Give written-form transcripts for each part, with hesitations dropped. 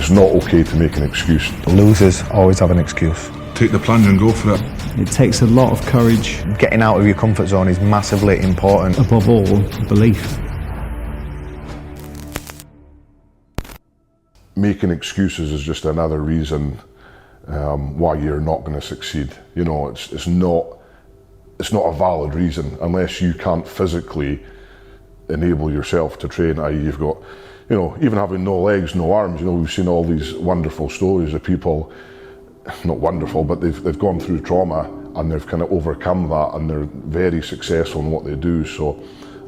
It's not okay to make an excuse. Losers always have an excuse. Take the plunge and go for it. It takes a lot of courage. Getting out of your comfort zone is massively important. Above all, belief. Making excuses is just another reason why you're not going to succeed. You know, it's not a valid reason unless you can't physically enable yourself to train. I.e., you've got, you know, even having no legs, no arms. You know, we've seen all these wonderful stories of people, not wonderful, but they've gone through trauma and they've kind of overcome that and they're very successful in what they do. So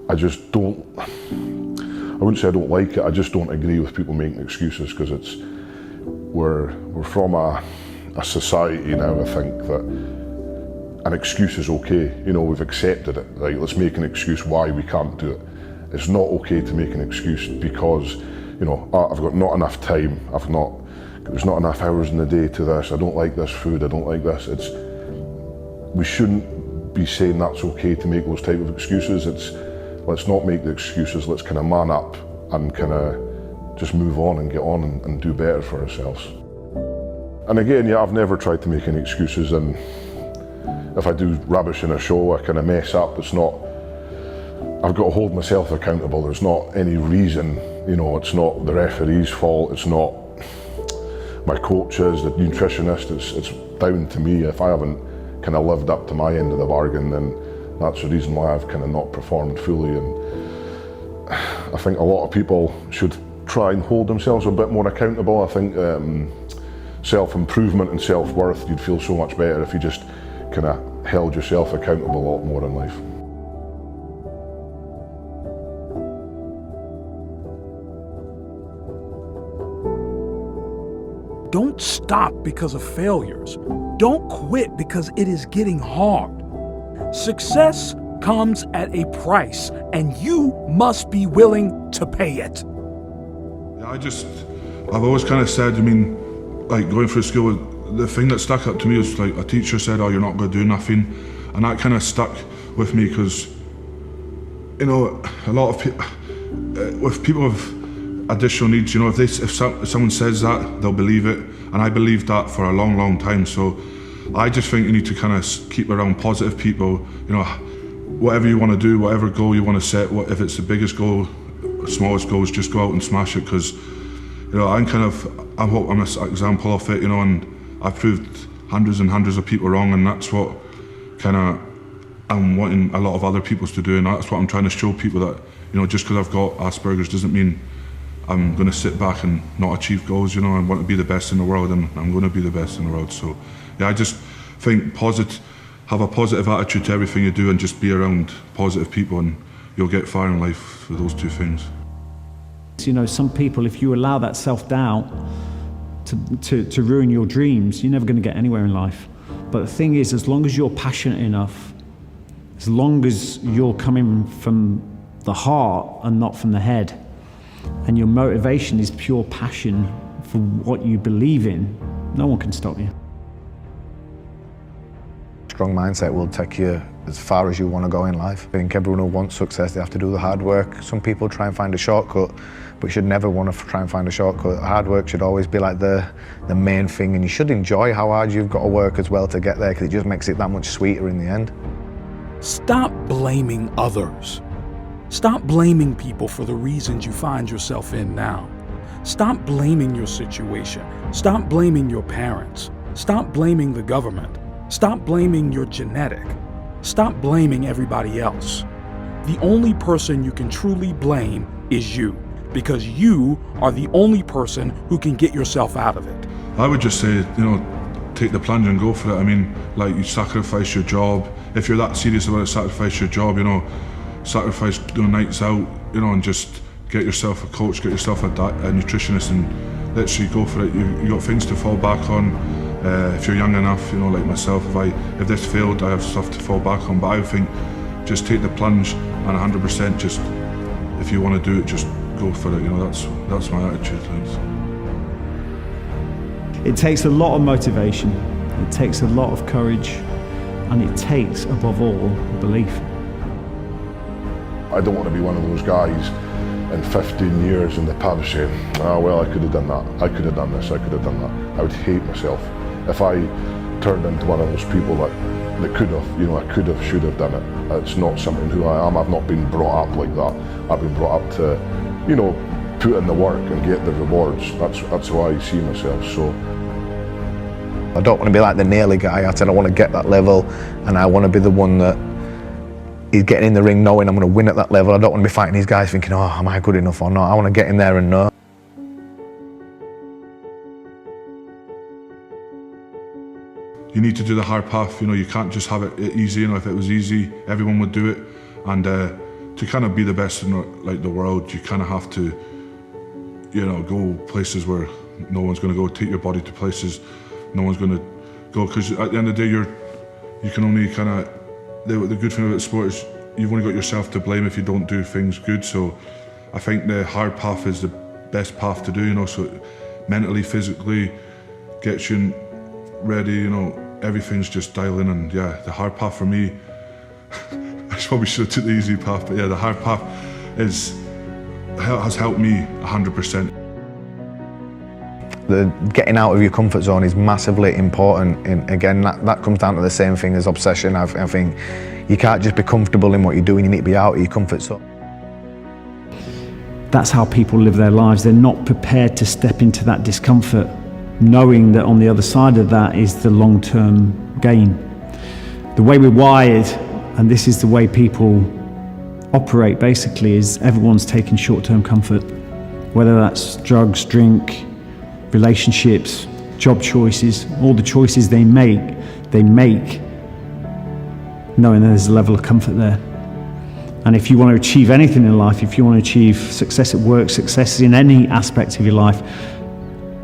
I just don't, I wouldn't say I don't like it, I just don't agree with people making excuses, because we're from a society now, I think, that an excuse is okay. You know, we've accepted it, right? Let's make an excuse why we can't do it. It's not okay to make an excuse because, you know, I've got not enough time, there's not enough hours in the day to this, I don't like this food, I don't like this. We shouldn't be saying that's okay to make those type of excuses. Let's not make the excuses, let's kind of man up and kind of just move on and get on and do better for ourselves. And again, yeah, I've never tried to make any excuses, and if I do rubbish in a show, I kind of mess up. I've got to hold myself accountable. There's not any reason, you know, it's not the referee's fault, it's not my coaches, the nutritionist, it's down to me. If I haven't kind of lived up to my end of the bargain, then that's the reason why I've kind of not performed fully. And I think a lot of people should try and hold themselves a bit more accountable. I think self-improvement and self-worth, you'd feel so much better if you just kind of held yourself accountable a lot more in life. Don't stop because of failures. Don't quit because it is getting hard. Success comes at a price, and you must be willing to pay it. Yeah, I've always kind of said, I mean, like going through school, the thing that stuck up to me was like a teacher said, oh, you're not going to do nothing. And that kind of stuck with me because, you know, a lot of people, with people with additional needs, you know, if someone says that, they'll believe it. And I believed that for a long, long time. So I just think you need to kind of keep around positive people. You know, whatever you want to do, whatever goal you want to set, if it's the biggest goal, smallest goals, just go out and smash it. Because, you know, I'm an example of it, you know, and I've proved hundreds and hundreds of people wrong, and that's what kind of I'm wanting a lot of other people to do, and that's what I'm trying to show people, that, you know, just because I've got Asperger's doesn't mean I'm going to sit back and not achieve goals. You know, I want to be the best in the world, and I'm going to be the best in the world. So, yeah, I just think have a positive attitude to everything you do, and just be around positive people, and you'll get far in life with those two things. You know, some people, if you allow that self-doubt to ruin your dreams, you're never going to get anywhere in life. But the thing is, as long as you're passionate enough, as long as you're coming from the heart and not from the head, and your motivation is pure passion for what you believe in, no one can stop you. Strong mindset will take you as far as you want to go in life. I think everyone who wants success, they have to do the hard work. Some people try and find a shortcut, but you should never want to try and find a shortcut. Hard work should always be like the main thing, and you should enjoy how hard you've got to work as well to get there, because it just makes it that much sweeter in the end. Stop blaming others. Stop blaming people for the reasons you find yourself in now. Stop blaming your situation. Stop blaming your parents. Stop blaming the government. Stop blaming your genetic. Stop blaming everybody else. The only person you can truly blame is you, because you are the only person who can get yourself out of it. I would just say, you know, take the plunge and go for it. I mean, like, you sacrifice your job. If you're that serious about it, sacrifice your job, you know, sacrifice doing nights out, you know, and just get yourself a coach, get yourself a nutritionist, and literally go for it. You got things to fall back on. If you're young enough, you know, like myself, if this failed, I have stuff to fall back on. But I think just take the plunge, and 100% just, if you want to do it, just go for it. You know, that's my attitude. It takes a lot of motivation, it takes a lot of courage, and it takes, above all, belief. I don't want to be one of those guys in 15 years in the pub saying, oh well, I could have done that, I could have done this, I could have done that. I would hate myself if I turned into one of those people that could have, you know, I could have, should have done it. It's not something who I am. I've not been brought up like that. I've been brought up to, you know, put in the work and get the rewards. That's how I see myself. So I don't want to be like the nearly guy. I said I want to get that level, and I want to be the one that is getting in the ring knowing I'm going to win at that level. I don't want to be fighting these guys thinking, oh, am I good enough or not? I want to get in there and know. You need to do the hard path, you know, you can't just have it easy, you know, if it was easy, everyone would do it. And to kind of be the best in like the world, you kind of have to, you know, go places where no one's going to go, take your body to places no one's going to go, because at the end of the day, you can only kind of, the good thing about sport is you've only got yourself to blame if you don't do things good. So I think the hard path is the best path to do, you know, so mentally, physically, gets you ready, you know, everything's just dialing, and yeah, the hard path for me, I probably should have took the easy path, but yeah, the hard path has helped me 100%. The getting out of your comfort zone is massively important, and again, that comes down to the same thing as obsession. I think you can't just be comfortable in what you're doing, you need to be out of your comfort zone. That's how people live their lives. They're not prepared to step into that discomfort, knowing that on the other side of that is the long-term gain. The way we're wired, and this is the way people operate basically, is everyone's taking short-term comfort, whether that's drugs, drink, relationships, job choices, all the choices they make knowing there's a level of comfort there. And if you want to achieve anything in life, if you want to achieve success at work, success in any aspect of your life,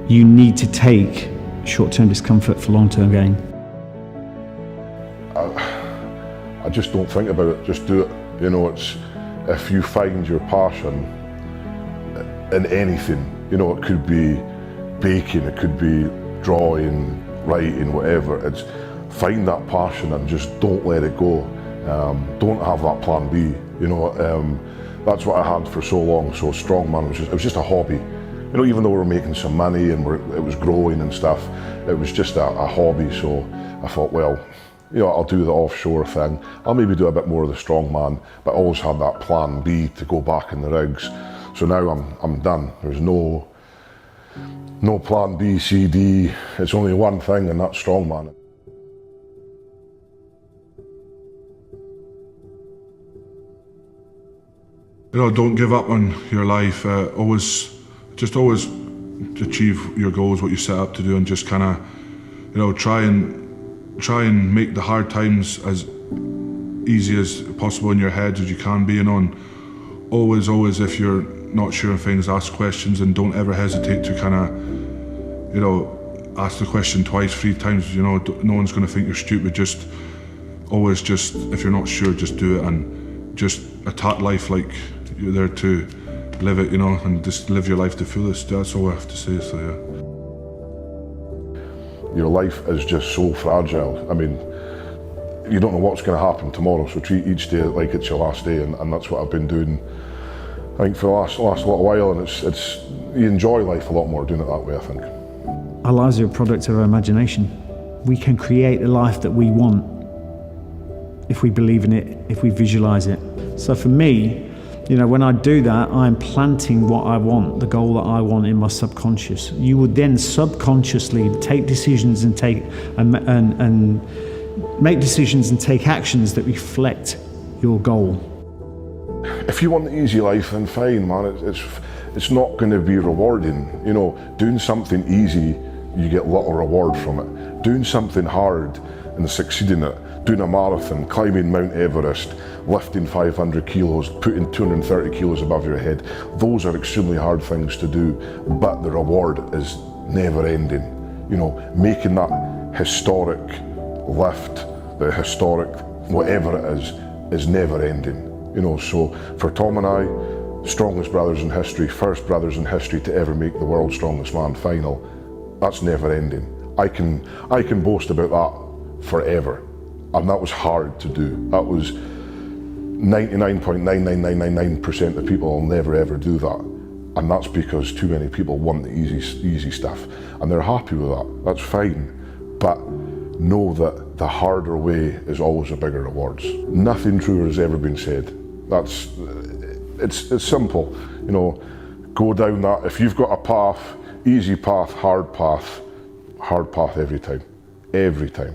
you need to take short-term discomfort for long-term gain. I just don't think about it, just do it. You know, it's, if you find your passion in anything, you know, it could be baking, it could be drawing, writing, whatever, it's find that passion and just don't let it go. Don't have that plan B, you know. That's what I had for so long. So strongman it was just a hobby. You know, even though we were making some money and it was growing and stuff, it was just a hobby. So I thought, well, you know, I'll do the offshore thing. I'll maybe do a bit more of the strongman, but I always had that plan B to go back in the rigs. So now I'm done. There's no plan B, C, D. It's only one thing, and that's strongman. You know, don't give up on your life. Always achieve your goals, what you set up to do, and just kind of, you know, try and make the hard times as easy as possible in your head as you can be. You know, and always, if you're not sure of things, ask questions, and don't ever hesitate to kind of, you know, ask the question twice, 3 times. You know, no one's going to think you're stupid. Just always, if you're not sure, just do it, and just attack life like you're there to live it, you know, and just live your life to fullest. That's all I have to say, so yeah. Your life is just so fragile. I mean, you don't know what's going to happen tomorrow, so treat each day like it's your last day, and that's what I've been doing, I think, for the last little while, and it's you enjoy life a lot more doing it that way, I think. Our lives are a product of our imagination. We can create the life that we want if we believe in it, if we visualize it. So for me, you know, when I do that, I'm planting what I want, the goal that I want in my subconscious. You would then subconsciously take decisions and make decisions and take actions that reflect your goal. If you want the easy life, then fine, man. It's not going to be rewarding. You know, doing something easy, you get little reward from it. Doing something hard and succeeding at it, doing a marathon, climbing Mount Everest, lifting 500 kilos, putting 230 kilos above your head, those are extremely hard things to do, but the reward is never ending. You know, making that historic lift, the historic whatever it is never ending. You know, so for Tom and I, strongest brothers in history, first brothers in history to ever make the World's Strongest Man final, that's never ending. I can boast about that forever. And that was hard to do. That was 99.99999% of people will never ever do that. And that's because too many people want the easy stuff. And they're happy with that, that's fine. But know that the harder way is always a bigger rewards. Nothing truer has ever been said. It's simple, you know, go down that. If you've got a path, easy path, hard path every time, every time.